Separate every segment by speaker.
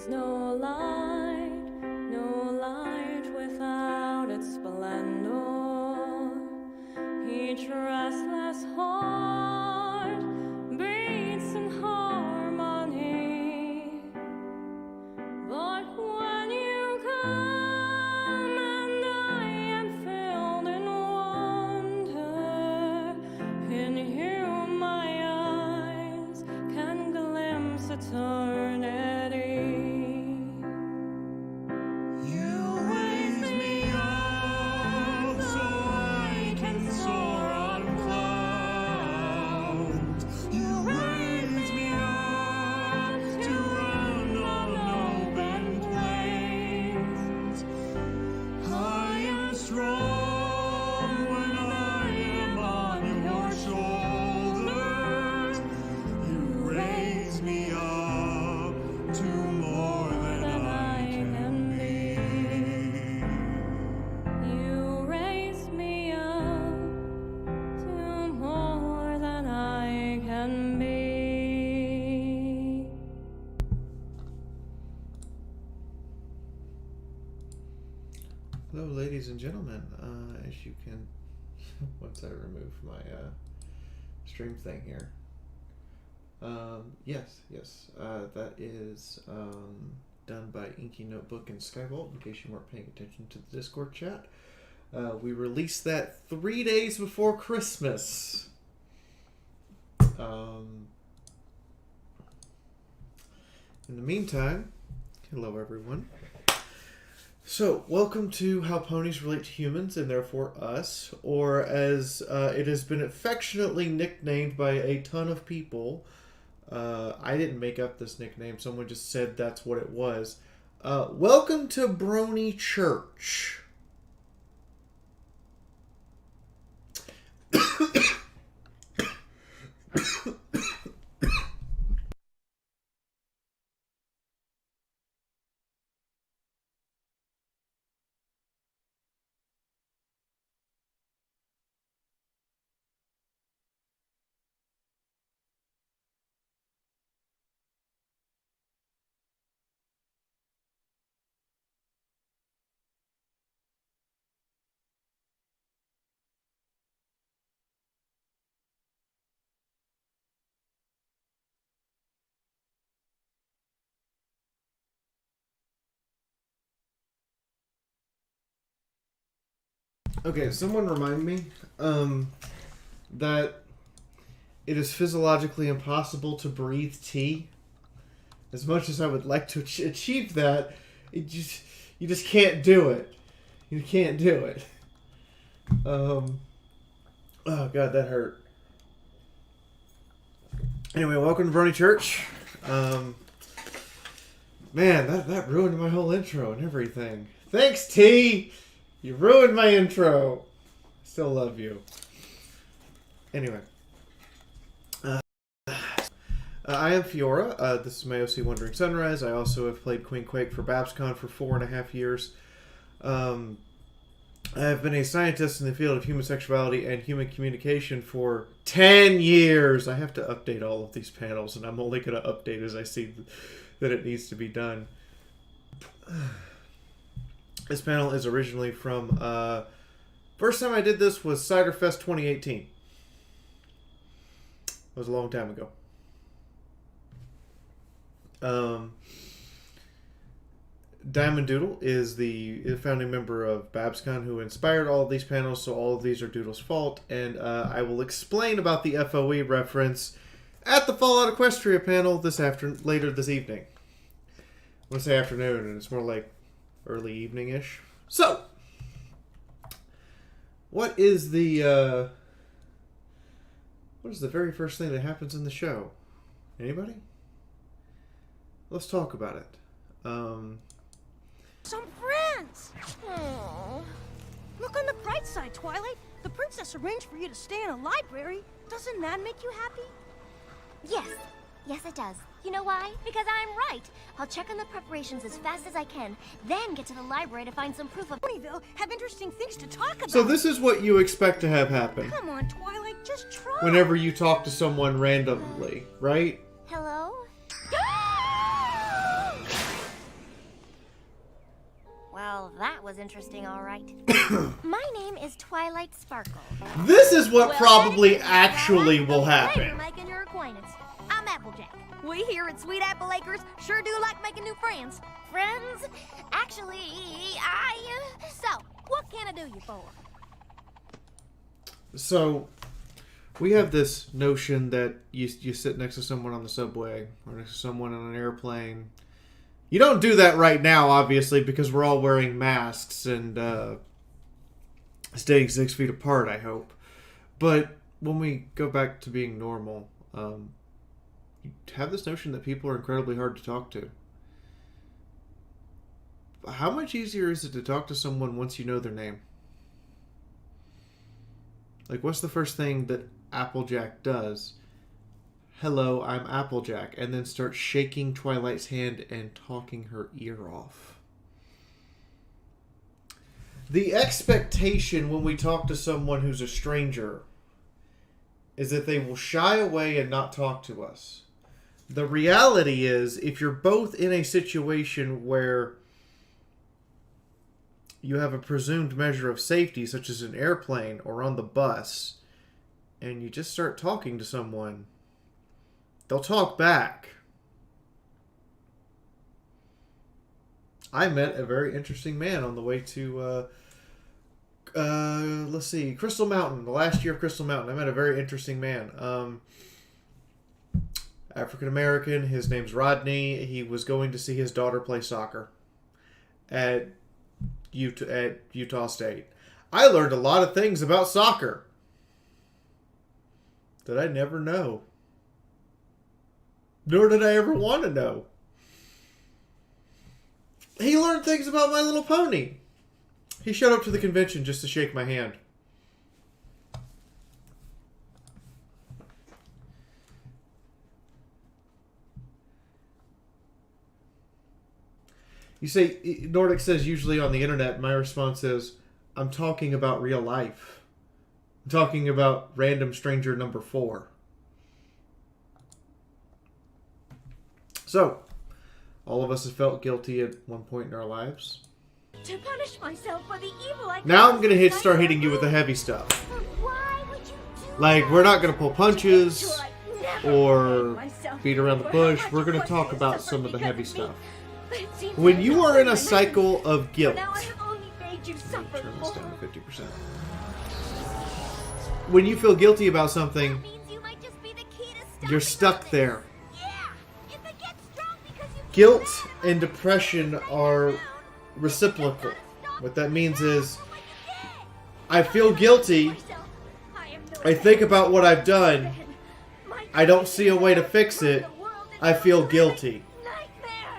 Speaker 1: is no light without its splendor. Each restless heart beats in harmony. But when you come and I am filled in wonder, in you my eyes can glimpse eternity. You raise me up so I can soar on clouds. You raise me up to run on open plains. I am strong when I am on your shoulders. You raise me up to more than I can be. You raise me up to more than I can be.
Speaker 2: Hello, ladies and gentlemen. As you can, once I remove my stream thing here. Yes, that is done by Inky Notebook and Skyvault, in case you weren't paying attention to the Discord chat. We released that 3 days before Christmas. In the meantime, hello everyone. So, welcome to How Ponies Relate to Humans and Therefore Us, or as it has been affectionately nicknamed by a ton of people. I didn't make up this nickname, someone just said that's what it was. Welcome to Brony Church. Okay, someone remind me that it is physiologically impossible to breathe tea. As much as I would like to achieve that, you just can't do it. You can't do it. Oh god, that hurt. Anyway, welcome to Brony Church. Man, that ruined my whole intro and everything. Thanks, T! You ruined my intro. Still love you. Anyway. I am Fiaura. This is my OC Wandering Sunrise. I also have played Queen Quake for BabsCon for 4.5 years. I have been a scientist in the field of human sexuality and human communication for 10 years. I have to update all of these panels, and I'm only going to update as I see that it needs to be done. This panel is originally from, first time I did this was Cider Fest 2018. It was a long time ago. Diamond Doodle is the founding member of BabsCon who inspired all of these panels, so all of these are Doodle's fault, and I will explain about the FOE reference at the Fallout Equestria panel later this evening. I want to say afternoon, and it's more like early evening-ish. So, what is the very first thing that happens in the show? Anybody? Let's talk about it.
Speaker 3: Some friends! Aww. Look on the bright side, Twilight. The princess arranged for you to stay in a library. Doesn't that make you happy?
Speaker 4: Yes. Yes, it does. You know why? Because I'm right. I'll check on the preparations as fast as I can, then get to the library to find some proof of
Speaker 3: Ponyville have interesting things to talk about.
Speaker 2: So this is what you expect to have happen.
Speaker 3: Come on, Twilight, just try.
Speaker 2: Whenever you talk to someone randomly, right?
Speaker 4: Hello? that was interesting, all right. My name is Twilight Sparkle.
Speaker 2: This is what
Speaker 4: Well,
Speaker 2: probably
Speaker 4: anything,
Speaker 2: actually
Speaker 4: Twilight,
Speaker 2: will
Speaker 4: pleasure
Speaker 2: happen.
Speaker 4: making your acquaintance. I'm Applejack. We here at Sweet Apple Acres sure do like making new friends. Friends? Actually, So, what can I do you for?
Speaker 2: So, we have this notion that you sit next to someone on the subway or next to someone on an airplane. You don't do that right now, obviously, because we're all wearing masks and staying 6 feet apart, I hope. But when we go back to being normal, you have this notion that people are incredibly hard to talk to. How much easier is it to talk to someone once you know their name? Like, what's the first thing that Applejack does? Hello, I'm Applejack, and then starts shaking Twilight's hand and talking her ear off. The expectation when we talk to someone who's a stranger is that they will shy away and not talk to us. The reality is, if you're both in a situation where you have a presumed measure of safety, such as an airplane or on the bus, and you just start talking to someone, they'll talk back. I met a very interesting man on the way to, let's see, Crystal Mountain. The last year of Crystal Mountain, I met a very interesting man. African American. His name's Rodney. He was going to see his daughter play soccer at Utah State. I learned a lot of things about soccer that I never know. Nor did I ever want to know. He learned things about My Little Pony. He showed up to the convention just to shake my hand. You say, Nordic says usually on the internet, my response is, I'm talking about real life. I'm talking about random stranger number 4. So, all of us have felt guilty at one point in our lives.
Speaker 4: To punish myself for the evil I
Speaker 2: Now I'm going to start hitting you with the heavy stuff.
Speaker 4: Why would you do
Speaker 2: Like,
Speaker 4: that?
Speaker 2: we're not going to pull punches
Speaker 4: Sure, I'd never
Speaker 2: or
Speaker 4: blame myself
Speaker 2: beat around the
Speaker 4: for
Speaker 2: bush.
Speaker 4: how
Speaker 2: We're
Speaker 4: much
Speaker 2: going to
Speaker 4: worse
Speaker 2: talk
Speaker 4: I
Speaker 2: about
Speaker 4: suffered
Speaker 2: some of the
Speaker 4: because
Speaker 2: heavy
Speaker 4: of me.
Speaker 2: stuff.
Speaker 4: But it seems
Speaker 2: When
Speaker 4: like
Speaker 2: you
Speaker 4: no
Speaker 2: are in a
Speaker 4: one
Speaker 2: cycle of guilt,
Speaker 4: Now I have only made you suffer
Speaker 2: turn this
Speaker 4: more.
Speaker 2: down to 50%. When you feel guilty about something,
Speaker 4: That means you might just be the key to stopping
Speaker 2: you're stuck
Speaker 4: all this.
Speaker 2: there.
Speaker 4: Yeah, if it gets strong because you
Speaker 2: Guilt
Speaker 4: feel bad
Speaker 2: and
Speaker 4: about
Speaker 2: depression
Speaker 4: it,
Speaker 2: are
Speaker 4: down.
Speaker 2: reciprocal. What that means is,
Speaker 4: What you did.
Speaker 2: I feel guilty, I think about what I've done, I don't see a way to fix it, I feel guilty.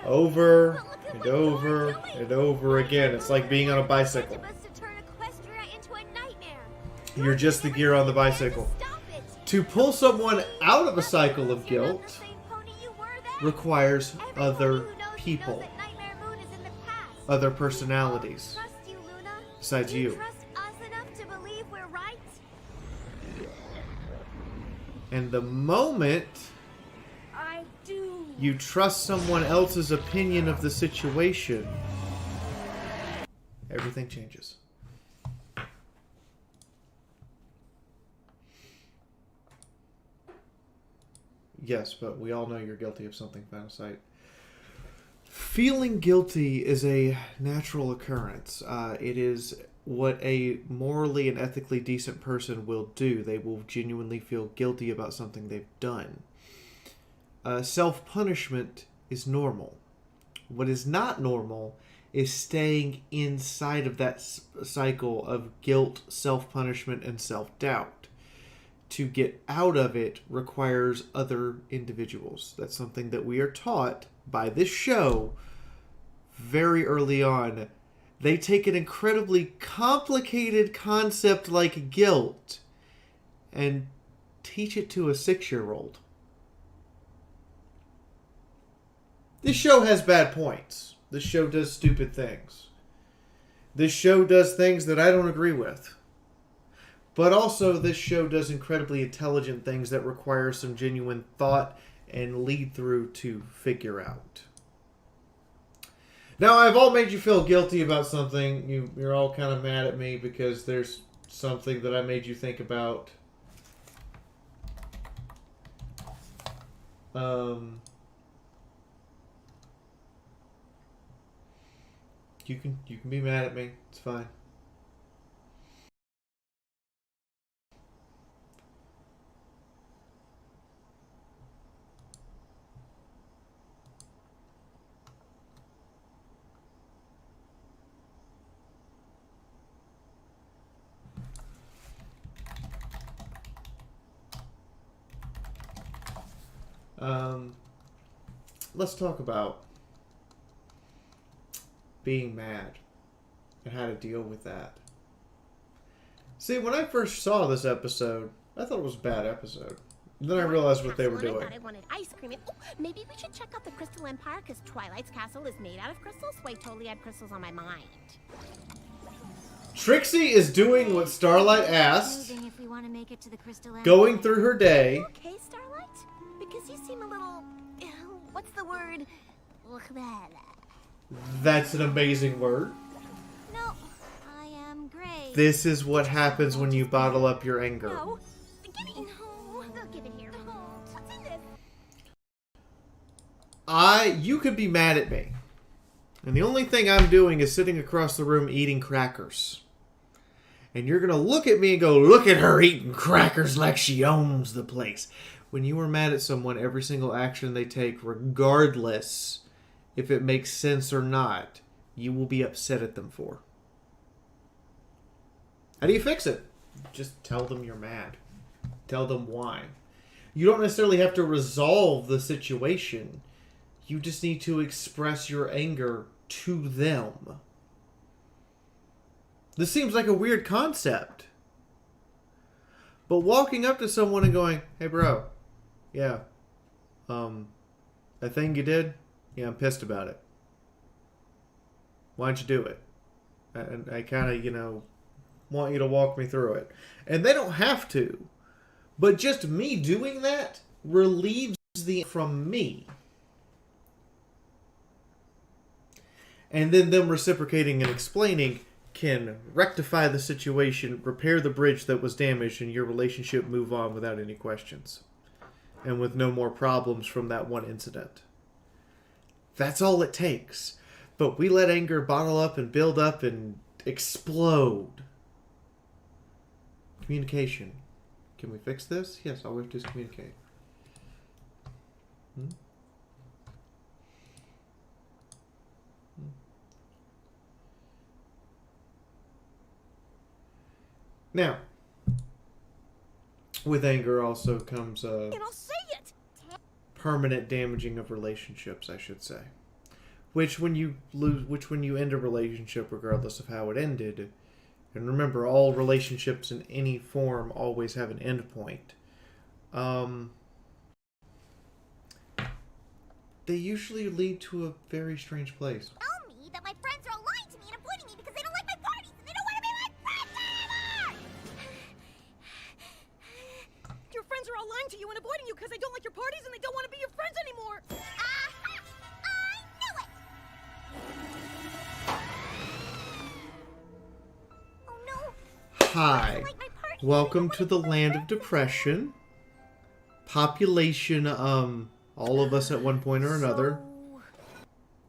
Speaker 2: Over and over and over again. It's like being on a bicycle. You're just the gear on the bicycle. To pull someone out of a cycle of guilt requires other people, other personalities, besides you. And the moment
Speaker 3: I do.
Speaker 2: you trust someone else's opinion of the situation, everything changes. Yes, but we all know you're guilty of something, Fantasite. Feeling guilty is a natural occurrence. It is what a morally and ethically decent person will do. They will genuinely feel guilty about something they've done. Self-punishment is normal. What is not normal is staying inside of that cycle of guilt, self-punishment, and self-doubt. To get out of it requires other individuals. That's something that we are taught by this show very early on. They take an incredibly complicated concept like guilt and teach it to a 6-year-old. This show has bad points. This show does stupid things. This show does things that I don't agree with. But also, this show does incredibly intelligent things that require some genuine thought and lead through to figure out. Now, I've all made you feel guilty about something. You're all kind of mad at me because there's something that I made you think about. You can be mad at me. It's fine. Let's talk about being mad and how to deal with that. See, when I first saw this episode, I thought it was a bad episode. Then I realized what they were doing.
Speaker 4: I thought I wanted ice cream. And, maybe we should check out the Crystal Empire, because Twilight's castle is made out of crystals. So I totally had crystals on my mind.
Speaker 2: Trixie is doing what Starlight asked,
Speaker 4: If we want to make it to the Crystal Empire.
Speaker 2: going through her day.
Speaker 4: Okay, Starlight? Because you seem a little... what's the word?
Speaker 2: That's an amazing word.
Speaker 4: No, I am great.
Speaker 2: This is what happens when you bottle up your anger.
Speaker 4: No, give me... No, give it here. What's in this?
Speaker 2: You could be mad at me. And the only thing I'm doing is sitting across the room eating crackers. And you're going to look at me and go, look at her eating crackers like she owns the place. When you are mad at someone, every single action they take, regardless if it makes sense or not, you will be upset at them for. How do you fix it? Just tell them you're mad. Tell them why. You don't necessarily have to resolve the situation. You just need to express your anger to them. This seems like a weird concept. But walking up to someone and going, hey bro, yeah, that thing you did, yeah, I'm pissed about it. Why don't you do it? And I kind of, want you to walk me through it. And they don't have to. But just me doing that relieves the from me. And then them reciprocating and explaining can rectify the situation, repair the bridge that was damaged, and your relationship move on without any questions. And with no more problems from that one incident. That's all it takes. But we let anger bottle up and build up and explode. Communication. Can we fix this? Yes, all we have to do is communicate. Now, with anger also comes
Speaker 3: And I'll say it!
Speaker 2: permanent damaging of relationships, I should say. Which when you end a relationship, regardless of how it ended, and remember, all relationships in any form always have an end point. They usually lead to a very strange place.
Speaker 4: Tell me that my friends are all lying to me and avoiding me because they don't like my parties and they don't want to be my friends anymore!
Speaker 3: Your friends are all lying to you and avoiding you because they don't like your parties and they don't want to be your friends anymore!
Speaker 4: Aha! I knew it! Oh no!
Speaker 2: Hi.
Speaker 4: Like my party.
Speaker 2: Welcome to the land of depression. Population, all of us at one point or another.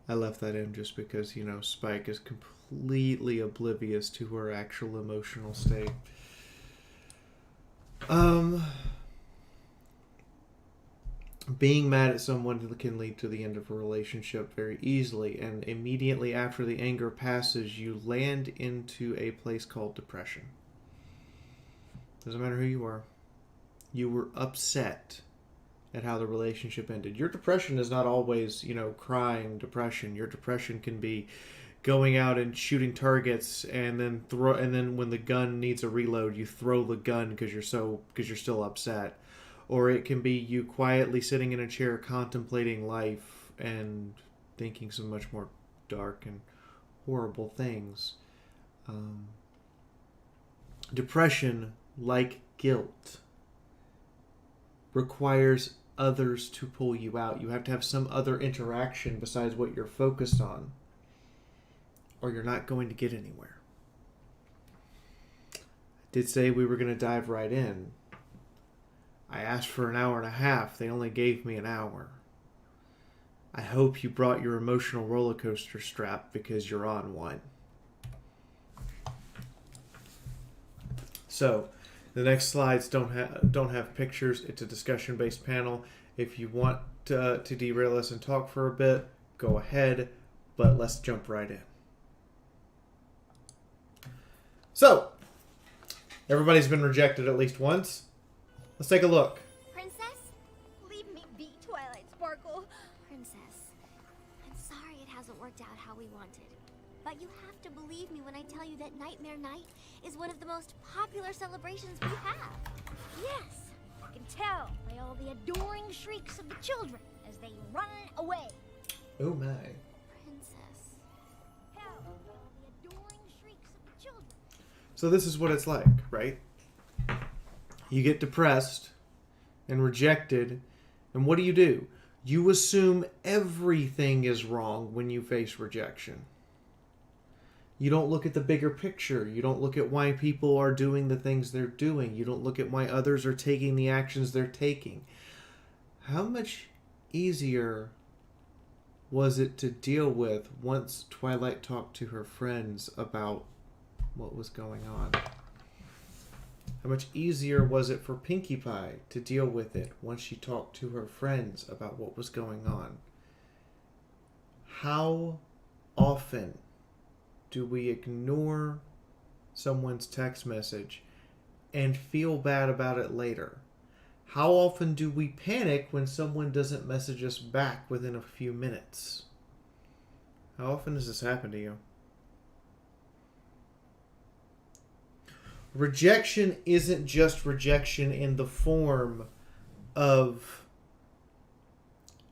Speaker 2: I left that in just because, Spike is completely oblivious to her actual emotional state. Being mad at someone can lead to the end of a relationship very easily, and immediately after the anger passes, you land into a place called depression. Doesn't matter who you are. You were upset at how the relationship ended. Your depression is not always, crying depression. Your depression can be going out and shooting targets, and then when the gun needs a reload, you throw the gun because you're still upset. Or it can be you quietly sitting in a chair contemplating life and thinking some much more dark and horrible things. Depression, like guilt, requires others to pull you out. You have to have some other interaction besides what you're focused on. or you're not going to get anywhere. I did say we were going to dive right in. I asked for an hour and a half. They only gave me an hour. I hope you brought your emotional roller coaster strap because you're on one. So, the next slides don't have pictures. It's a discussion-based panel. If you want to derail us and talk for a bit, go ahead. But let's jump right in. So, everybody's been rejected at least once. Let's take a look.
Speaker 4: Princess? Leave me be, Twilight Sparkle. Princess, I'm sorry it hasn't worked out how we wanted. But you have to believe me when I tell you that Nightmare Night is one of the most popular celebrations we have.
Speaker 3: Yes, I can tell by all the adoring shrieks of the children as they run away.
Speaker 2: Oh my.
Speaker 4: Princess.
Speaker 3: Hell, by all the adoring shrieks of the children.
Speaker 2: So this is what it's like, right? You get depressed and rejected, and what do? You assume everything is wrong when you face rejection. You don't look at the bigger picture. You don't look at why people are doing the things they're doing. You don't look at why others are taking the actions they're taking. How much easier was it to deal with once Twilight talked to her friends about what was going on? How much easier was it for Pinkie Pie to deal with it once she talked to her friends about what was going on? How often do we ignore someone's text message and feel bad about it later? How often do we panic when someone doesn't message us back within a few minutes? How often does this happen to you? Rejection isn't just rejection in the form of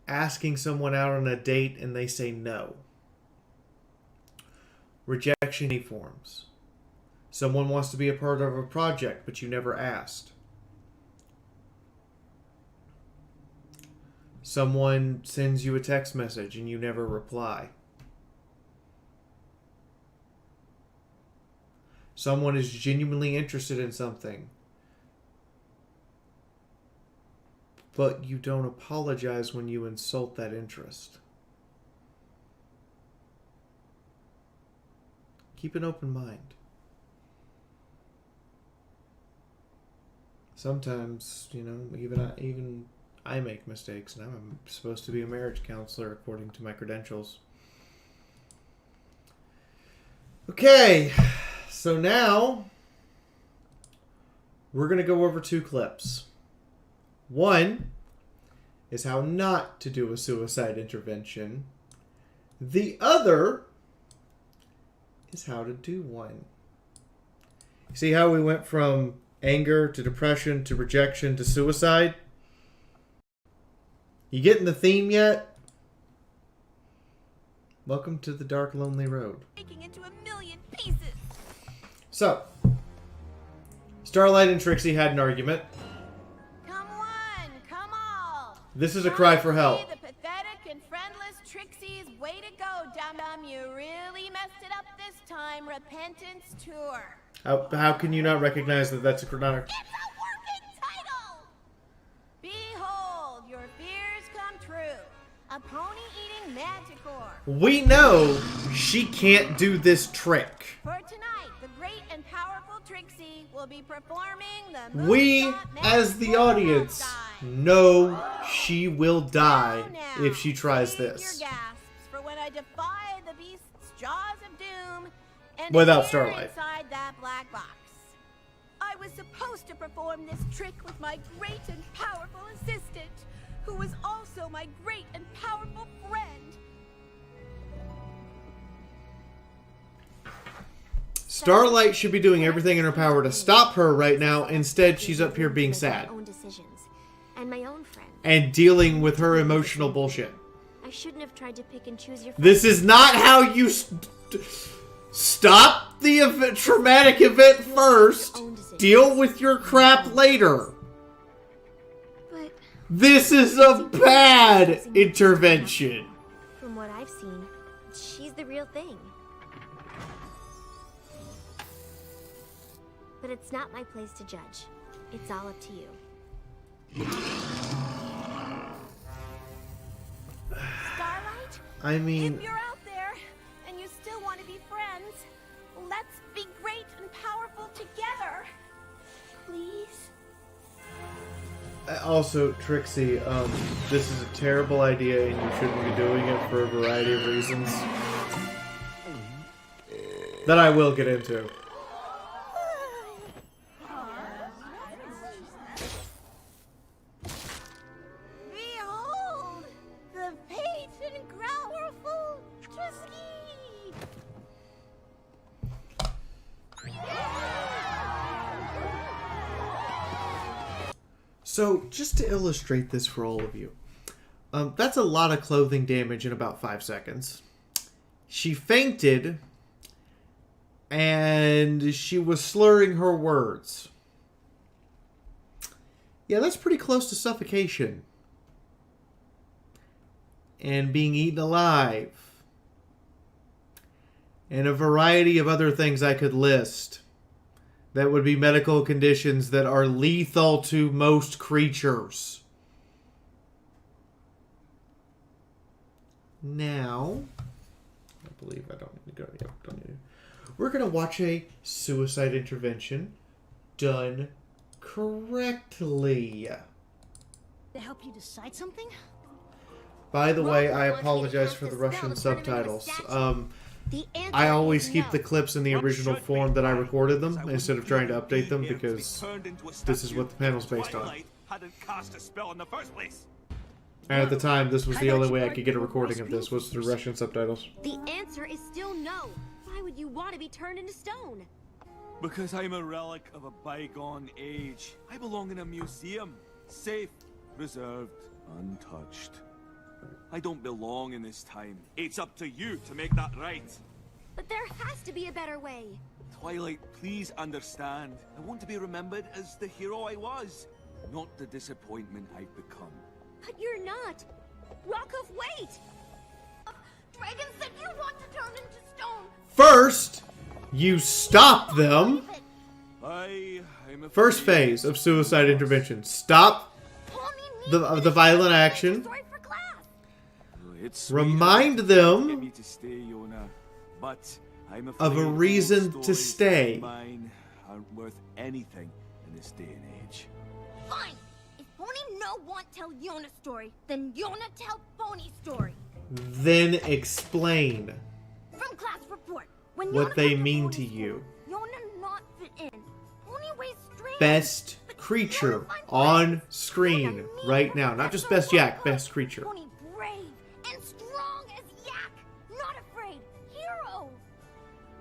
Speaker 2: asking someone out on a date and they say no. Rejection in forms. Someone wants to be a part of a project, but you never asked. Someone sends you a text message and you never reply. Someone is genuinely interested in something, but you don't apologize when you insult that interest. Keep an open mind. Sometimes, even I make mistakes, and I'm supposed to be a marriage counselor according to my credentials. Okay. So now, we're going to go over 2 clips. One is how not to do a suicide intervention. The other is how to do one. See how we went from anger to depression to rejection to suicide? You getting the theme yet? Welcome to the dark, lonely road.
Speaker 4: Breaking into a million pieces.
Speaker 2: So, Starlight and Trixie had an argument.
Speaker 4: Come one, come all.
Speaker 2: This is a cry for help.
Speaker 4: The pathetic and friendless Trixie's way to go, dum-dum. You really messed it up this time. Repentance tour.
Speaker 2: How can you not recognize that that's a chronotic?
Speaker 4: It's a working title! Behold, your fears come true. A pony-eating manticore.
Speaker 2: We know she can't do this trick.
Speaker 4: For tonight, the great and powerful Trixie will be performing the
Speaker 2: We,
Speaker 4: Moonshot
Speaker 2: as the
Speaker 4: Manticore
Speaker 2: audience,
Speaker 4: Outside.
Speaker 2: know she will die
Speaker 4: Now,
Speaker 2: if she tries
Speaker 4: save
Speaker 2: this.
Speaker 4: Your gasps for when I defy the beast's jaws of doom and
Speaker 2: Without
Speaker 4: appear
Speaker 2: Starlight.
Speaker 4: inside that black box. I was supposed to perform this trick with my great and powerful assistant, who was also my great and powerful friend.
Speaker 2: Starlight should be doing everything in her power to stop her right now. Instead, she's up here being sad
Speaker 5: My own decisions and my own friend.
Speaker 2: and dealing with her emotional bullshit.
Speaker 5: I shouldn't have tried to pick and choose your.
Speaker 2: This is not how you stop the traumatic event first. Deal with your crap later.
Speaker 5: But
Speaker 2: This is a bad intervention.
Speaker 5: from what I've seen, she's the real thing. but it's not my place to judge. It's all up to you.
Speaker 4: Starlight,
Speaker 2: I mean,
Speaker 4: if you're out there and you still want to be friends, let's be great and powerful together. Please?
Speaker 2: also, Trixie, this is a terrible idea and you shouldn't be doing it for a variety of reasons that I will get into.
Speaker 4: Behold, the patient growlerful Trisky.
Speaker 2: So, just to illustrate this for all of you, that's a lot of clothing damage in about 5 seconds. She fainted, and she was slurring her words. Yeah, that's pretty close to suffocation. And being eaten alive. And a variety of other things I could list. That would be medical conditions that are lethal to most creatures. Now, I believe I don't need to go. Yep, don't need to. We're going to watch a suicide intervention done correctly.
Speaker 3: To help you decide something?
Speaker 2: By the way, I apologize for the Russian subtitles. I always keep the clips in the original form that I recorded them instead of trying to update them because this is what the panel's based on. And at the time, this was the only way I could get a recording of this was through Russian subtitles.
Speaker 5: The answer is still no. Why would you want to be turned into stone?
Speaker 6: Because I'm a relic of a bygone age. I belong in a museum. Safe, reserved, untouched. I don't belong in this time. It's up to you to make that right.
Speaker 5: But there has to be a better way.
Speaker 6: Twilight, please understand. I want to be remembered as the hero I was, not the disappointment I've become.
Speaker 5: But you're not. Rokov, wait!
Speaker 4: Dragon said you want to turn into stone.
Speaker 2: First, you stop them.
Speaker 6: I'm a
Speaker 2: First phase of suicide intervention. Stop the violent action.
Speaker 6: It's
Speaker 2: Remind
Speaker 6: get
Speaker 2: them
Speaker 6: me to stay, Yona, but I'm
Speaker 2: of a
Speaker 6: afraid
Speaker 2: reason
Speaker 6: old
Speaker 2: to
Speaker 6: stories
Speaker 2: stay.
Speaker 6: like mine aren't worth anything in this day and age.
Speaker 4: Fine. If Pony no want tell Yona's story, then Yona tell Pony's story.
Speaker 2: Then explain
Speaker 4: From class report. When
Speaker 2: what
Speaker 4: Yona
Speaker 2: they
Speaker 4: come
Speaker 2: mean
Speaker 4: Pony's
Speaker 2: to you.
Speaker 4: Yona not fit in. Pony weighs strange.
Speaker 2: Best
Speaker 4: But
Speaker 2: creature
Speaker 4: Yona finds
Speaker 2: on
Speaker 4: ways.
Speaker 2: screen
Speaker 4: Yona
Speaker 2: right
Speaker 4: mean
Speaker 2: now. Not just
Speaker 4: Professor
Speaker 2: best yak,
Speaker 4: Rocco.
Speaker 2: best creature.
Speaker 4: Pony brave and strong as yak. Not afraid. Hero.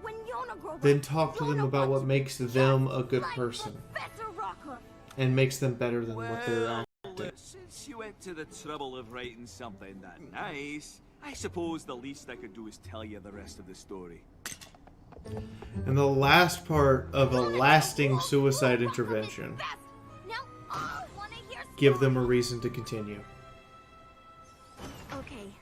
Speaker 4: When Yona grows
Speaker 2: Then
Speaker 4: up,
Speaker 2: talk to them
Speaker 4: Yona
Speaker 2: about what
Speaker 4: wants
Speaker 2: makes
Speaker 4: just
Speaker 2: them a good
Speaker 4: like
Speaker 2: person
Speaker 4: Professor Rocco.
Speaker 2: and makes them better than what they're acting.
Speaker 6: Since you went to the trouble of writing something that nice, I suppose the least I could do is tell you the rest of the story.
Speaker 2: And the last part of a lasting suicide intervention.
Speaker 4: Now I wanna hear
Speaker 2: Give them a reason to continue.
Speaker 5: Okay.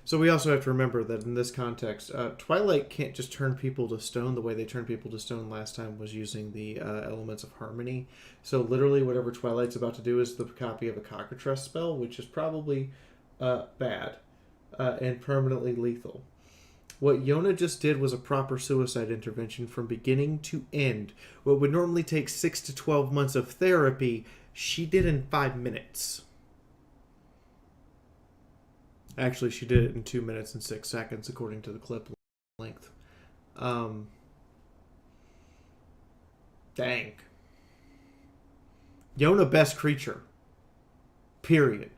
Speaker 2: So we also have to remember that in this context, Twilight can't just turn people to stone. The way they turned people to stone last time was using the elements of harmony. So literally whatever Twilight's about to do is the copy of a cockatrice spell, which is probably bad and permanently lethal. What Yona just did was a proper suicide intervention from beginning to end. What would normally take 6 to 12 months of therapy, she did in 5 minutes. Actually, she did it in 2 minutes and 6 seconds, according to the clip length. Dang. Yona, best creature. Period.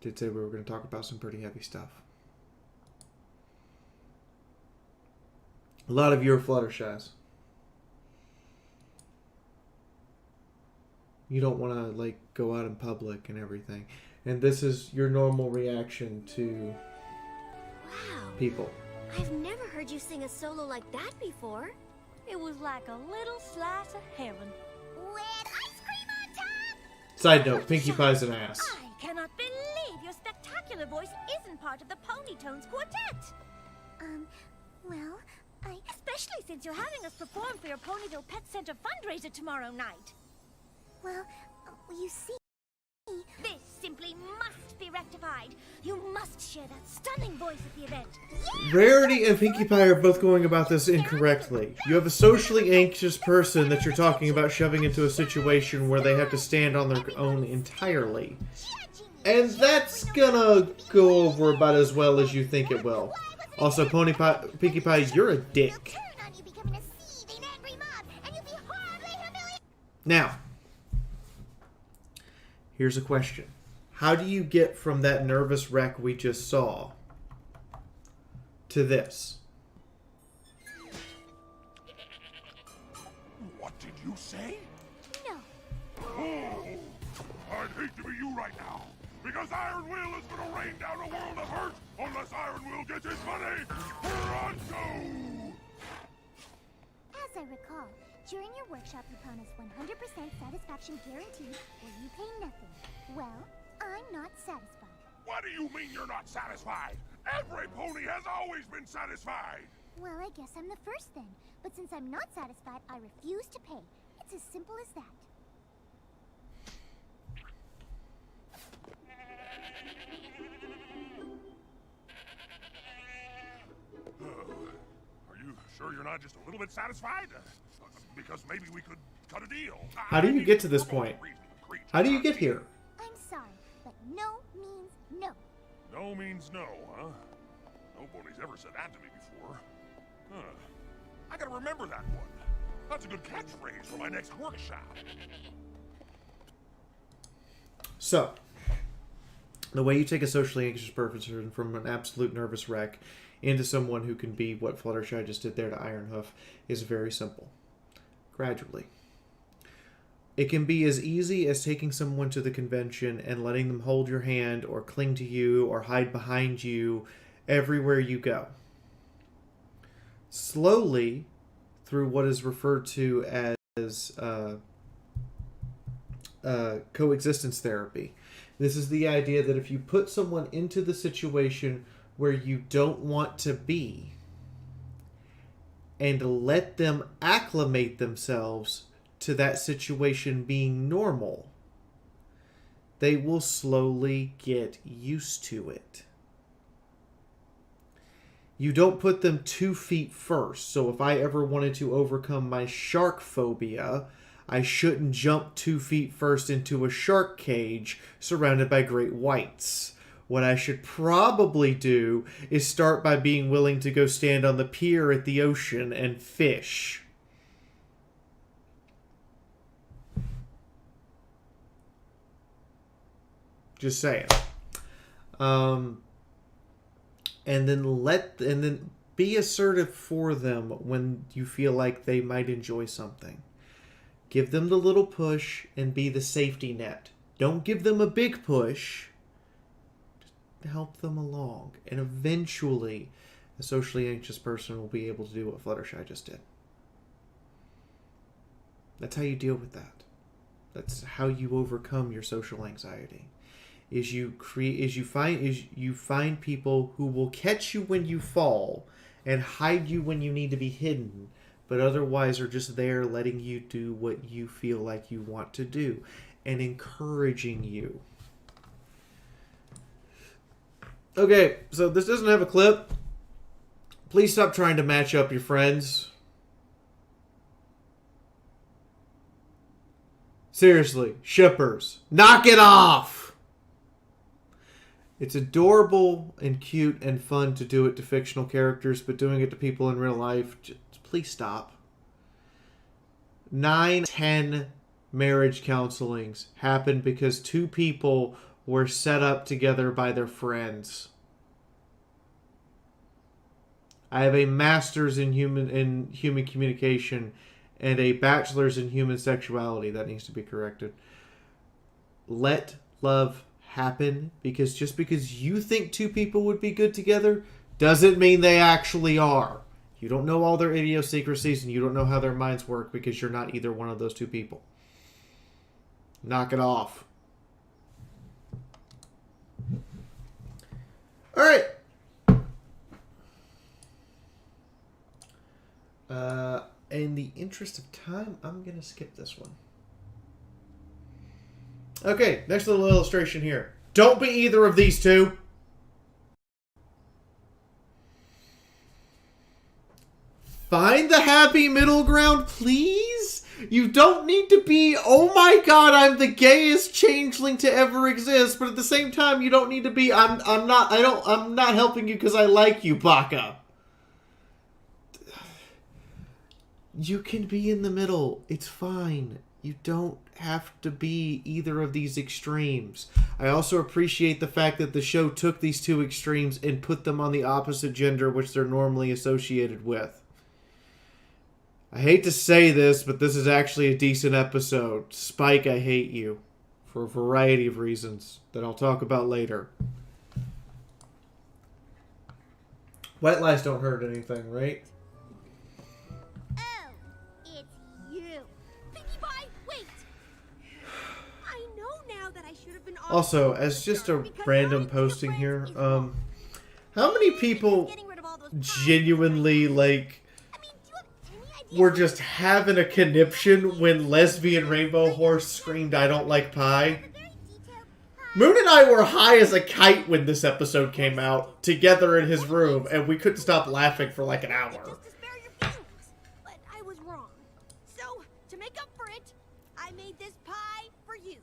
Speaker 2: Did say we were going to talk about some pretty heavy stuff. A lot of you are Fluttershy's. You don't want to, like, go out in public and everything. And this is your normal reaction to
Speaker 5: Wow.
Speaker 2: people.
Speaker 5: I've never heard you sing a solo like that before.
Speaker 3: It was like a little slice of heaven.
Speaker 4: with ice cream on top.
Speaker 2: Side note, Pinkie Pie's an ass.
Speaker 3: I cannot believe your spectacular particular voice isn't part of the Pony Tones Quartet.
Speaker 4: Well,
Speaker 3: Especially since you're having us perform for your Ponyville Pet Center fundraiser tomorrow night.
Speaker 4: well, you see...
Speaker 3: This simply must be rectified. You must share that stunning voice at the event.
Speaker 2: Rarity and Pinkie Pie are both going about this incorrectly. You have a socially anxious person that you're talking about shoving into a situation where they have to stand on their own entirely. And that's gonna go over about as well as you think it will. Also, Pinkie Pie, you're a dick. Now, here's a question. How do you get from that nervous wreck we just saw to this?
Speaker 7: What did you say?
Speaker 4: No.
Speaker 7: Oh, I'd hate to be you right now. Because Iron Will is going to rain down a world of hurt unless Iron Will gets his money. Pronto!
Speaker 4: As I recall, during your workshop you promised 100% satisfaction guaranteed or you pay nothing. Well, I'm not satisfied.
Speaker 7: What do you mean you're not satisfied? Every pony has always been satisfied.
Speaker 4: Well, I guess I'm the first then. But since I'm not satisfied, I refuse to pay. It's as simple as that.
Speaker 7: Are you sure you're not just a little bit satisfied? Because maybe we could cut a deal.
Speaker 2: How do you get to this point? How do you get here?
Speaker 4: I'm sorry, but no means no.
Speaker 7: No means no, huh? Nobody's ever said that to me before. Huh. I gotta remember that one. That's a good catchphrase for my next workshop.
Speaker 2: So, the way you take a socially anxious person from an absolute nervous wreck into someone who can be what Fluttershy just did there to Ironhoof is very simple. Gradually. It can be as easy as taking someone to the convention and letting them hold your hand or cling to you or hide behind you everywhere you go. Slowly, through what is referred to as coexistence therapy. This is the idea that if you put someone into the situation where you don't want to be and let them acclimate themselves to that situation being normal, they will slowly get used to it. You don't put them 2 feet first. So if I ever wanted to overcome my shark phobia, I shouldn't jump 2 feet first into a shark cage surrounded by great whites. What I should probably do is start by being willing to go stand on the pier at the ocean and fish. Just saying. And then be assertive for them when you feel like they might enjoy something. Give them the little push and be the safety net. Don't give them a big push. Just help them along. And eventually, a socially anxious person will be able to do what Fluttershy just did. That's how you deal with that. That's how you overcome your social anxiety. You find people who will catch you when you fall and hide you when you need to be hidden, but otherwise are just there letting you do what you feel like you want to do and encouraging you. Okay, so this doesn't have a clip. Please stop trying to match up your friends. Seriously, shippers, knock it off! It's adorable and cute and fun to do it to fictional characters, but doing it to people in real life, just please stop. 9-10 marriage counselings happened because 2 people were set up together by their friends. I have a master's in human communication and a bachelor's in human sexuality. That needs to be corrected. Let love happen, because just because you think 2 people would be good together doesn't mean they actually are. You don't know all their idiosyncrasies and you don't know how their minds work because you're not either one of those 2 people. Knock it off. In the interest of time, I'm going to skip this one. Okay, next little illustration here. Don't be either of these two. Find the happy middle ground, please. You don't need to be, oh my god, I'm the gayest changeling to ever exist, but at the same time, you don't need to be, I'm not helping you because I like you, Baka. You can be in the middle. It's fine. You don't have to be either of these extremes. I also appreciate the fact that the show took these two extremes and put them on the opposite gender which they're normally associated with. I hate to say this, but this is actually a decent episode. Spike, I hate you. For a variety of reasons that I'll talk about later. White lies don't hurt anything, right?
Speaker 4: Oh, it's you. Pinkie Pie, wait!
Speaker 5: I know now that I should have been
Speaker 2: Also, as just a random posting here, how many people genuinely, like, were just having a conniption when Lesbian Rainbow Horse screamed, "I don't like pie"? Moon and I were high as a kite when this episode came out, together in his room, and we couldn't stop laughing for like an hour.
Speaker 5: Just to spare your feelings, but I was wrong. So, to make up for it, I made this pie for you.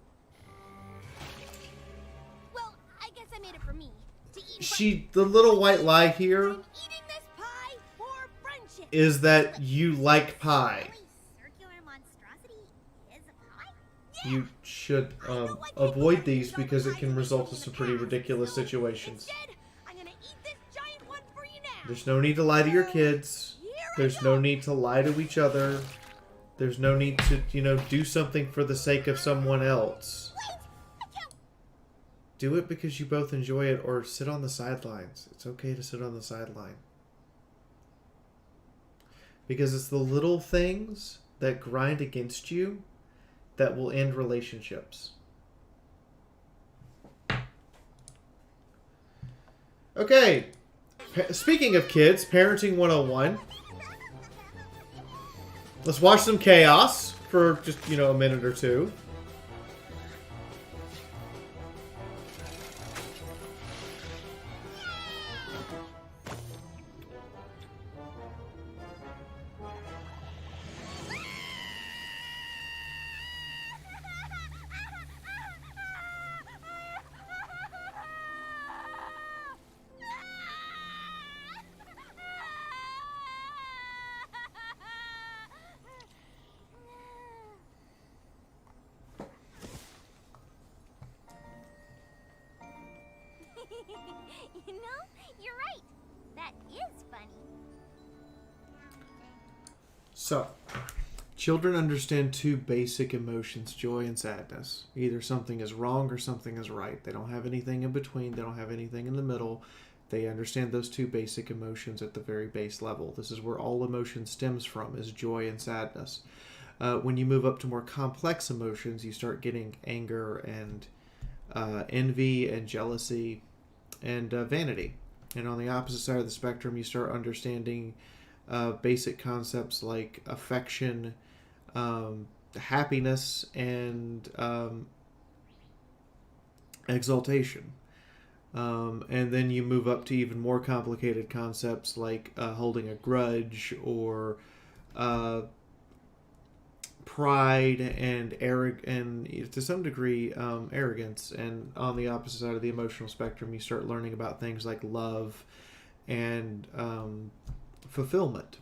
Speaker 4: Well, I guess I made it for me to eat.
Speaker 2: The little white lie here
Speaker 5: I'm eating this pie for friendship.
Speaker 2: is that you like pie.
Speaker 4: Circular monstrosity is a pie?
Speaker 2: You should avoid these because it can result in some pretty ridiculous situations.
Speaker 5: Instead, I'm gonna eat this giant one for you now.
Speaker 2: There's no need to lie to your kids. There's no need to lie to each other. There's no need to, do something for the sake of someone else. Do it because you both enjoy it, or sit on the sidelines. It's okay to sit on the sideline. Because it's the little things that grind against you that will end relationships. Okay. Speaking of kids, Parenting 101. Let's watch some chaos for just, a minute or two.
Speaker 4: You know, you're right. That is funny.
Speaker 2: So, children understand two basic emotions, joy and sadness. Either something is wrong or something is right. They don't have anything in between. They don't have anything in the middle. They understand those two basic emotions at the very base level. This is where all emotion stems from, is joy and sadness. When you move up to more complex emotions, you start getting anger and envy and jealousy and vanity. And on the opposite side of the spectrum, you start understanding basic concepts like affection, happiness, and exaltation. And then you move up to even more complicated concepts like holding a grudge, or pride and to some degree arrogance. And on the opposite side of the emotional spectrum, you start learning about things like love and fulfillment.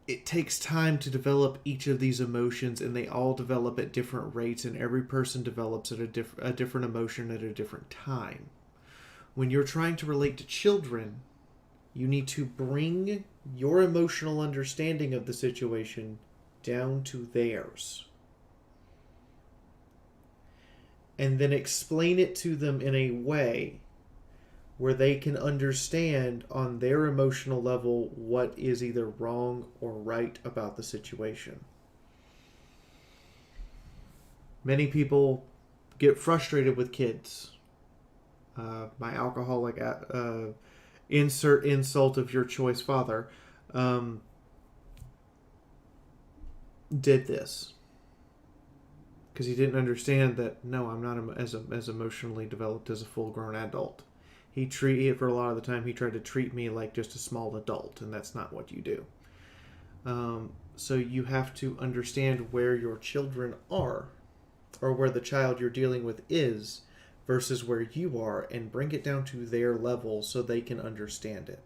Speaker 2: It takes time to develop each of these emotions, and they all develop at different rates, and every person develops at a different emotion at a different time. When you're trying to relate to children, you need to bring your emotional understanding of the situation down to theirs, and then explain it to them in a way where they can understand on their emotional level what is either wrong or right about the situation. Many people get frustrated with kids. My alcoholic insert insult of your choice father. did this. Because he didn't understand that, no, I'm not as emotionally developed as a full-grown adult. For a lot of the time, he tried to treat me like just a small adult, and that's not what you do. So you have to understand where your children are, or where the child you're dealing with is, versus where you are, and bring it down to their level so they can understand it.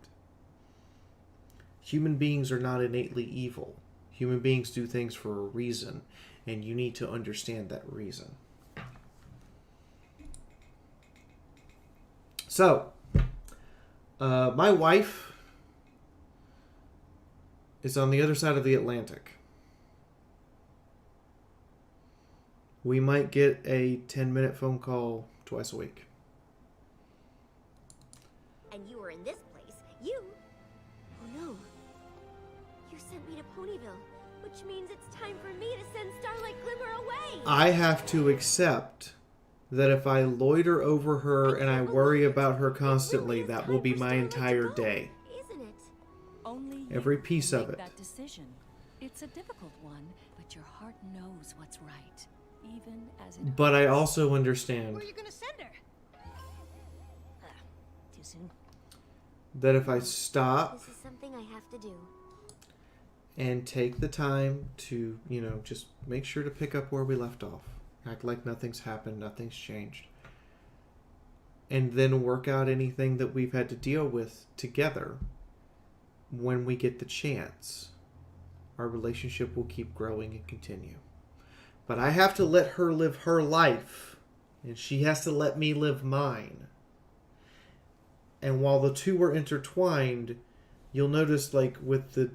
Speaker 2: Human beings are not innately evil. Human beings do things for a reason, and you need to understand that reason. So, my wife is on the other side of the Atlantic. We might get a 10-minute phone call twice a week.
Speaker 4: And you were in this place. Oh no. You sent me to Ponyville, which means it's time for me to send Starlight Glimmer away.
Speaker 2: I have to accept that if I loiter over her and I worry about her constantly, that will be my entire day.
Speaker 4: Isn't it?
Speaker 1: Only
Speaker 2: Every
Speaker 1: you
Speaker 2: piece
Speaker 1: can
Speaker 2: of
Speaker 1: make
Speaker 2: it.
Speaker 1: that decision. It's a difficult one, but your heart knows what's right, even as it
Speaker 2: But I
Speaker 1: hurts.
Speaker 2: also understand
Speaker 3: Where are you gonna send her?
Speaker 4: Too soon.
Speaker 2: that if I stop
Speaker 4: This is something I have to do.
Speaker 2: and take the time to, just make sure to pick up where we left off. Act like nothing's happened, nothing's changed. And then work out anything that we've had to deal with together when we get the chance. Our relationship will keep growing and continue. But I have to let her live her life, and she has to let me live mine. And while the two are intertwined, you'll notice, like with the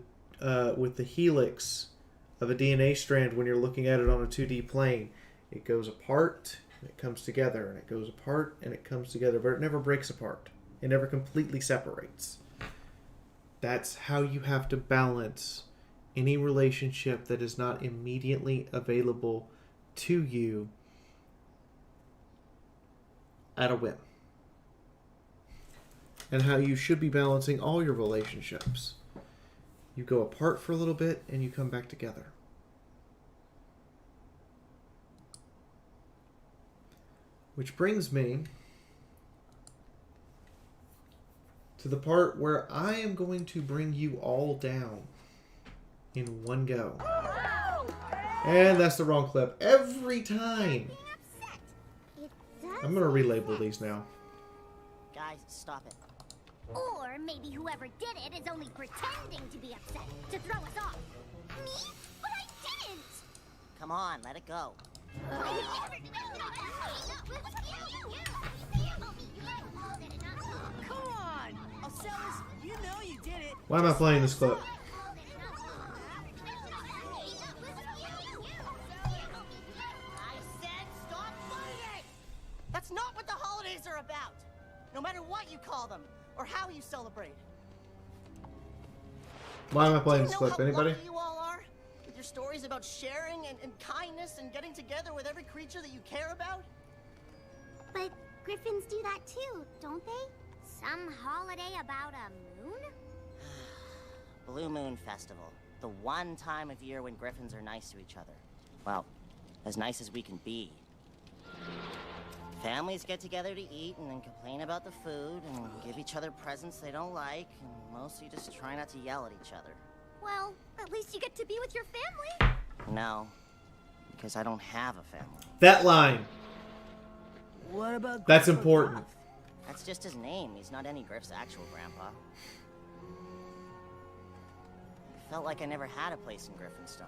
Speaker 2: helix of a DNA strand, when you're looking at it on a 2D plane, it goes apart, and it comes together, and it goes apart, and it comes together, but it never breaks apart. It never completely separates. That's how you have to balance any relationship that is not immediately available to you at a whim. And how you should be balancing all your relationships. You go apart for a little bit and you come back together. Which brings me to the part where I am going to bring you all down in one go. And that's the wrong clip. Every time. I'm going to relabel these now.
Speaker 8: Guys, stop it.
Speaker 4: Or maybe whoever did it is only pretending to be upset to throw us off. Me? But I didn't!
Speaker 8: Come on, let it go.
Speaker 5: Come on! Ocellus, you know you did it.
Speaker 2: Why am I playing this clip?
Speaker 8: I said stop fighting! That's not what the holidays are about. No matter what you call them, or how you celebrate.
Speaker 2: Why am I playing
Speaker 8: Do
Speaker 2: this
Speaker 8: you know
Speaker 2: clip?
Speaker 8: how
Speaker 2: Anybody?
Speaker 8: lucky you all are? With your stories about sharing and kindness and getting together with every creature that you care about?
Speaker 4: But griffins do that too, don't they? Some holiday about a moon?
Speaker 8: Blue Moon Festival. The one time of year when griffins are nice to each other. Well, as nice as we can be. Families get together to eat and then complain about the food and give each other presents they don't like and mostly just try not to yell at each other.
Speaker 4: Well, at least you get to be with your family.
Speaker 8: No, because I don't have a family.
Speaker 2: That line.
Speaker 5: What about
Speaker 2: That's
Speaker 5: Grandpa
Speaker 2: important.
Speaker 5: Gruff?
Speaker 8: That's just his name. He's not any Griff's actual grandpa. I felt like I never had a place in Griffinstone.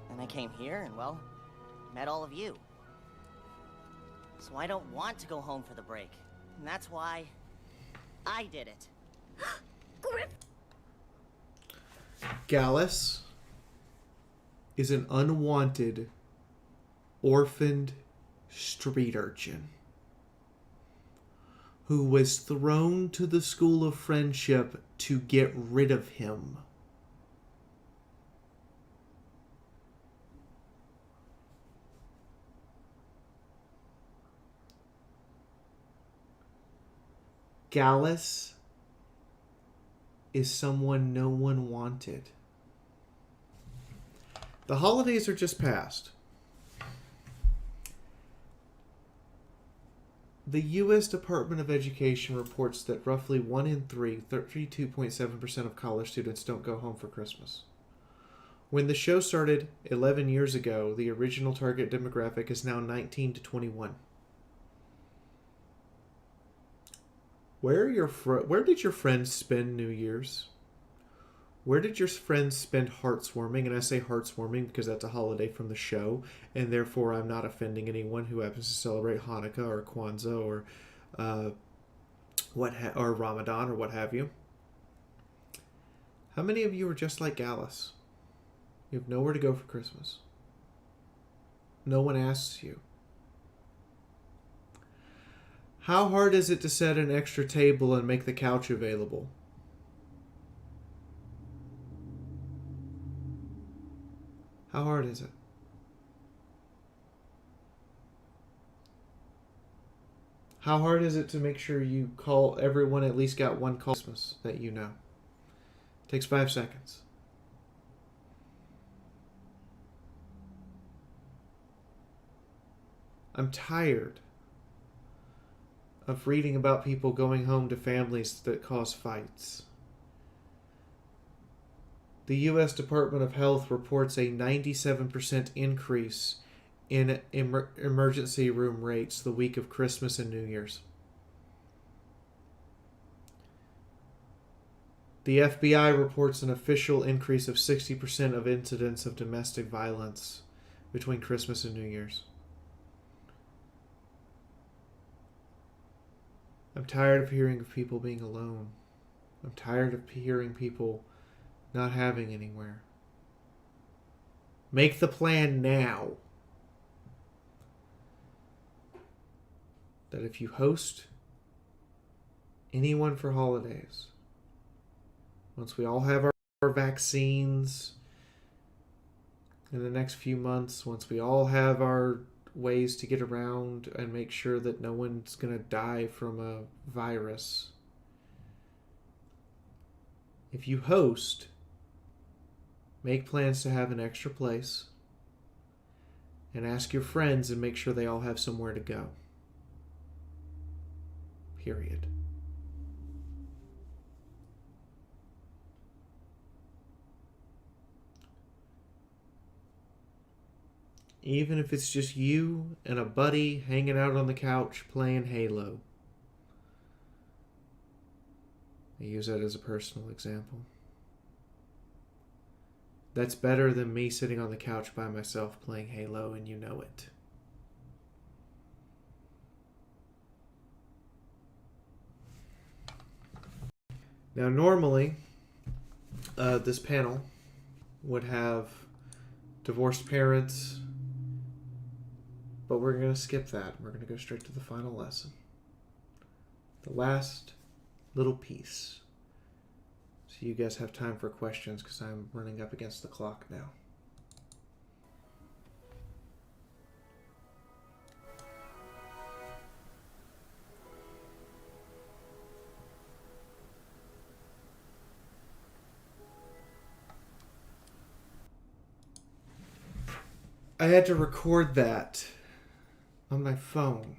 Speaker 8: And I came here and, well, met all of you. So I don't want to go home for the break. And that's why I did it.
Speaker 4: Griff!
Speaker 2: Gallus is an unwanted, orphaned street urchin who was thrown to the school of friendship to get rid of him. Gallus is someone no one wanted. The holidays are just past. The U.S. Department of Education reports that roughly 1 in 3, 32.7% of college students don't go home for Christmas. When the show started 11 years ago, the original target demographic is now 19 to 21. Where did your friends spend New Year's? Where did your friends spend Heartswarming? And I say Heartswarming because that's a holiday from the show, and therefore I'm not offending anyone who happens to celebrate Hanukkah or Kwanzaa or or Ramadan or what have you. How many of you are just like Alice? You have nowhere to go for Christmas. No one asks you. How hard is it to set an extra table and make the couch available? How hard is it? How hard is it to make sure you call everyone at least got one call Christmas that you know? It takes 5 seconds. I'm tired of reading about people going home to families that cause fights. The U.S. Department of Health reports a 97% increase in emergency room rates the week of Christmas and New Year's. The FBI reports an official increase of 60% of incidents of domestic violence between Christmas and New Year's. I'm tired of hearing of people being alone. I'm tired of hearing people not having anywhere. Make the plan now. That if you host anyone for holidays, once we all have our vaccines in the next few months, once we all have our ways to get around and make sure that no one's going to die from a virus, if you host, make plans to have an extra place and ask your friends and make sure they all have somewhere to go. Period. Even if it's just you and a buddy hanging out on the couch playing Halo. I use that as a personal example. That's better than me sitting on the couch by myself playing Halo, and you know it. Now, normally, this panel would have divorced parents, but we're going to skip that. We're going to go straight to the final lesson. The last little piece. So you guys have time for questions because I'm running up against the clock now. I had to record that on my phone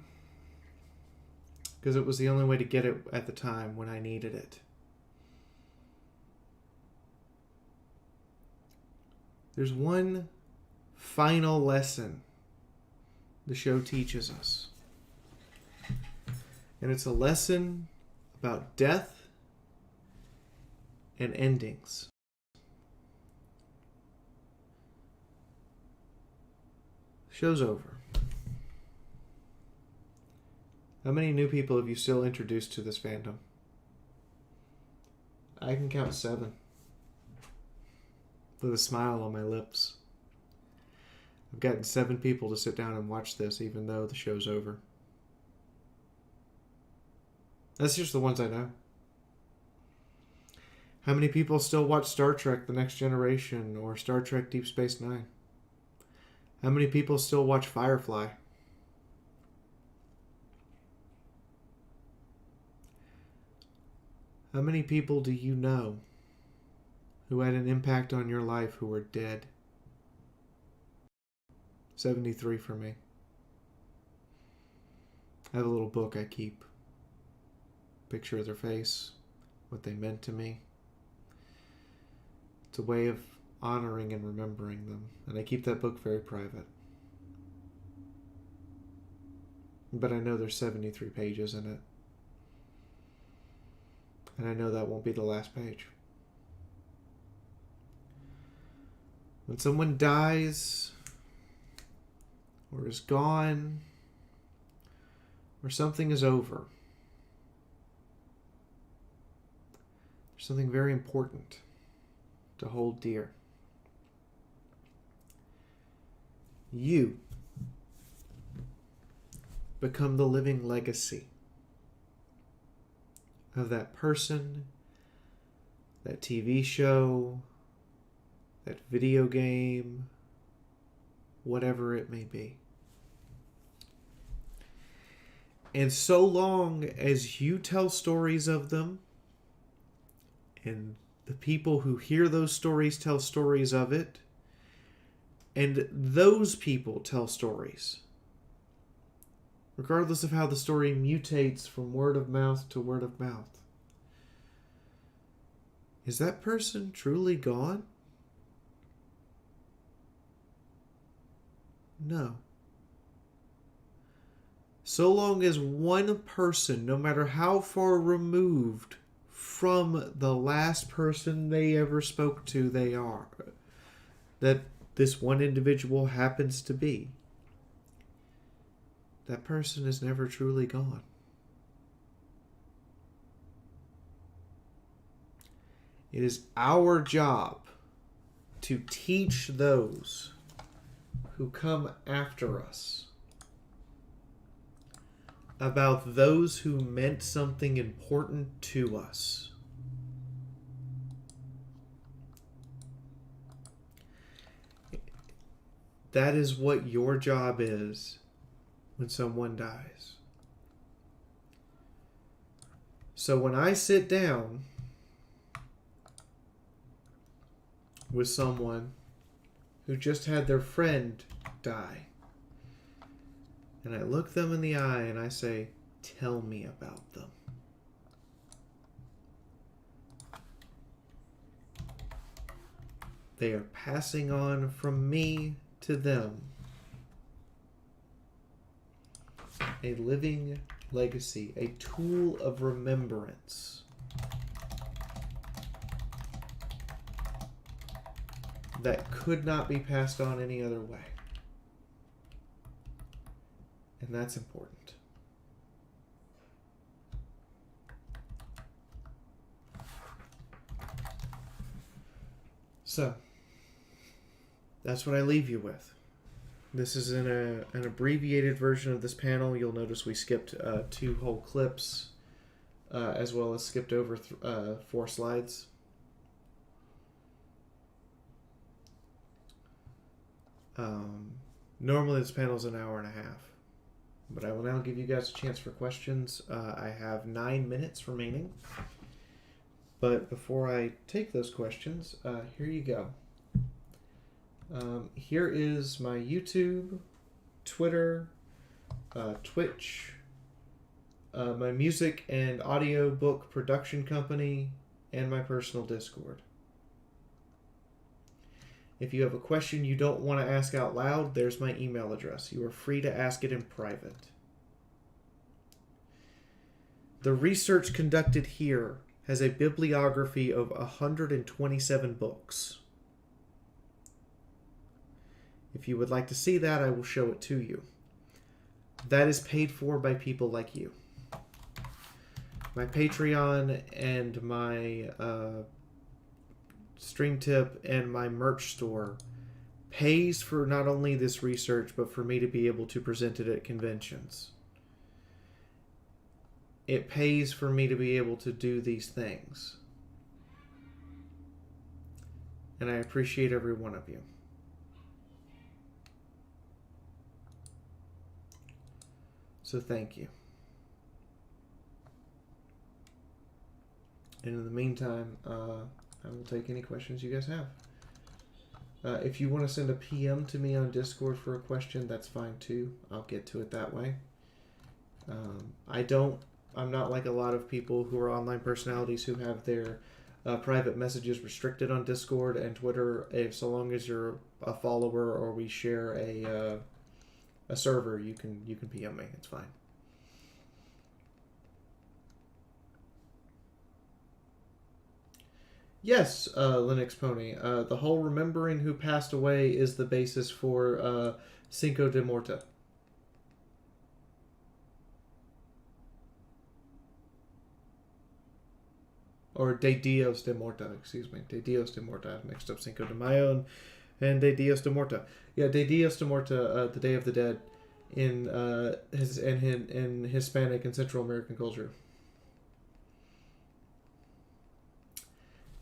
Speaker 2: because it was the only way to get it at the time when I needed it. There's one final lesson the show teaches us. And it's a lesson about death and endings. Show's over. How many new people have you still introduced to this fandom? I can count 7. With a smile on my lips. I've gotten 7 people to sit down and watch this even though the show's over. That's just the ones I know. How many people still watch Star Trek The Next Generation or Star Trek Deep Space Nine? How many people still watch Firefly? How many people do you know who had an impact on your life who are dead? 73 for me. I have a little book I keep. Picture of their face, what they meant to me. It's a way of honoring and remembering them. And I keep that book very private. But I know there's 73 pages in it. And I know that won't be the last page. When someone dies, or is gone, or something is over, there's something very important to hold dear. You become the living legacy of that person, that TV show, that video game, whatever it may be. And so long as you tell stories of them, and the people who hear those stories tell stories of it, and those people tell stories, regardless of how the story mutates from word of mouth to word of mouth, is that person truly gone? No. So long as one person, no matter how far removed from the last person they ever spoke to they are, that this one individual happens to be, that person is never truly gone. It is our job to teach those who come after us about those who meant something important to us. That is what your job is when someone dies. So when I sit down with someone who just had their friend die, and I look them in the eye and I say, tell me about them. They are passing on from me to them a living legacy, a tool of remembrance that could not be passed on any other way. And that's important. So, that's what I leave you with. This is in an abbreviated version of this panel. You'll notice we skipped 2 whole clips, as well as skipped over 4 slides. Normally this panel is an hour and a half. But I will now give you guys a chance for questions. I have 9 minutes remaining. But before I take those questions, here you go. Here is my YouTube, Twitter, Twitch, my music and audio book production company, and my personal Discord. If you have a question you don't want to ask out loud, there's my email address. You are free to ask it in private. The research conducted here has a bibliography of 127 books. If you would like to see that, I will show it to you. That is paid for by people like you. My Patreon and my Stream Tip and my merch store pays for not only this research, but for me to be able to present it at conventions. It pays for me to be able to do these things. And I appreciate every one of you. So thank you. And in the meantime, I will take any questions you guys have. If you want to send a PM to me on Discord for a question, that's fine too. I'll get to it that way. I'm not like a lot of people who are online personalities who have their private messages restricted on Discord and Twitter. So long as you're a follower or we share a server, you can PM me. It's fine. Yes, Linux Pony. The whole remembering who passed away is the basis for Cinco de Morta. Or De Dios de Morta, excuse me. De Dios de Morta. I mixed up Cinco de Mayo and De Dios de Morta. Yeah, De Dios de Morta, the Day of the Dead, in Hispanic and Central American culture.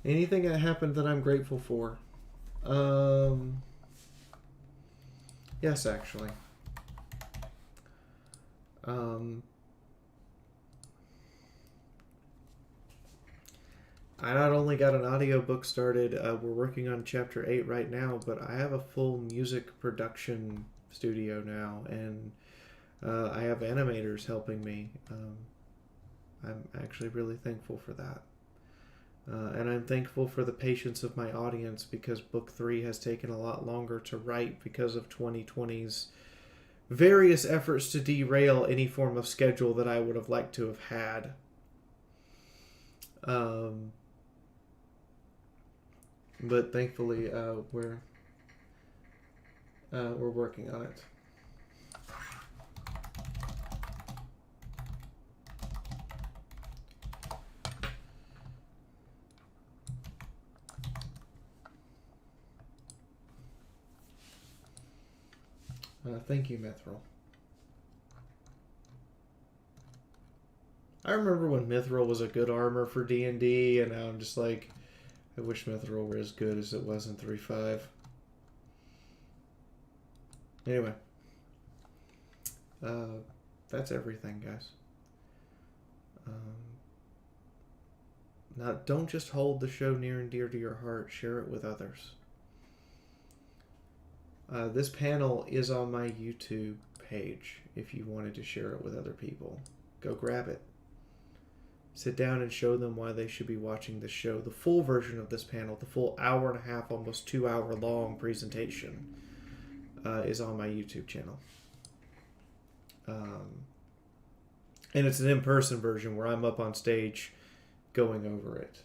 Speaker 2: Anything that happened that I'm grateful for? Yes, actually. I not only got an audiobook started, we're working on chapter 8 right now, but I have a full music production studio now, and I have animators helping me. I'm actually really thankful for that. And I'm thankful for the patience of my audience, because book 3 has taken a lot longer to write because of 2020's various efforts to derail any form of schedule that I would have liked to have had. But thankfully, we're working on it. Thank you, Mithril. I remember when Mithril was a good armor for D&D, and now I'm just like, I wish Mithril were as good as it was in 3.5. Anyway. That's everything, guys. Now, don't just hold the show near and dear to your heart. Share it with others. This panel is on my YouTube page if you wanted to share it with other people. Go grab it. Sit down and show them why they should be watching this show. The full version of this panel, the full hour and a half, almost 2 hour long presentation is on my YouTube channel. And it's an in-person version where I'm up on stage going over it.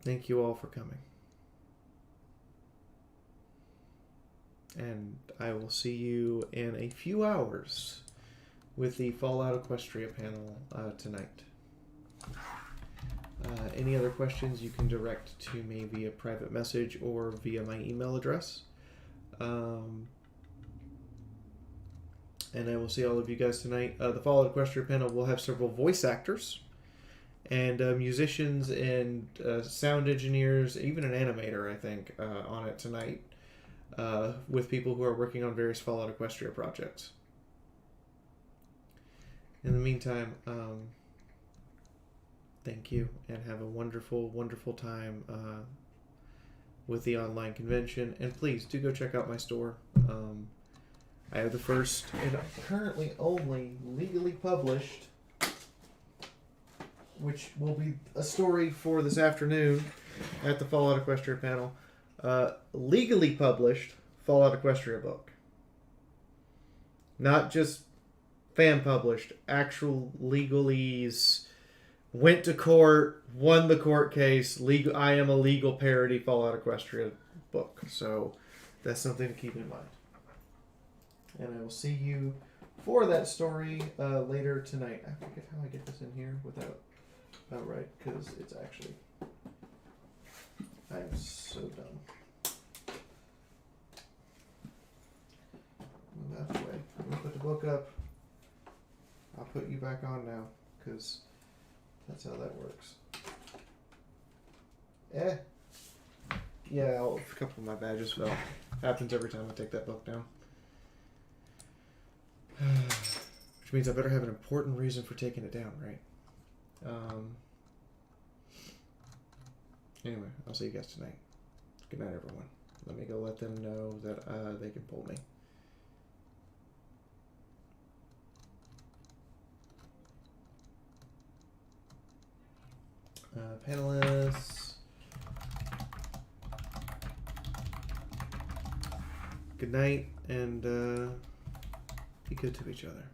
Speaker 2: Thank you all for coming. And I will see you in a few hours with the Fallout Equestria panel tonight. Any other questions you can direct to me via private message or via my email address. And I will see all of you guys tonight. The Fallout Equestria panel will have several voice actors and musicians and sound engineers, even an animator, I think, on it tonight. With people who are working on various Fallout Equestria projects. In the meantime, thank you, and have a wonderful, wonderful time with the online convention. And please, do go check out my store. I have the first, and currently only, legally published, which will be a story for this afternoon at the Fallout Equestria panel. Legally published Fallout Equestria book. Not just fan published, actual legalese, went to court, won the court case, legal. I am a legal parody Fallout Equestria book. So that's something to keep in mind. And I will see you for that story later tonight. I forget how I get this in here without right, because it's actually, I am so dumb. Move out of the way. I'm going to put the book up. I'll put you back on now, because that's how that works. Yeah, a couple of my badges fell. Happens every time I take that book down. Which means I better have an important reason for taking it down, right? Anyway, I'll see you guys tonight. Good night, everyone. Let me go let them know that they can pull me. Panelists. Good night, and be good to each other.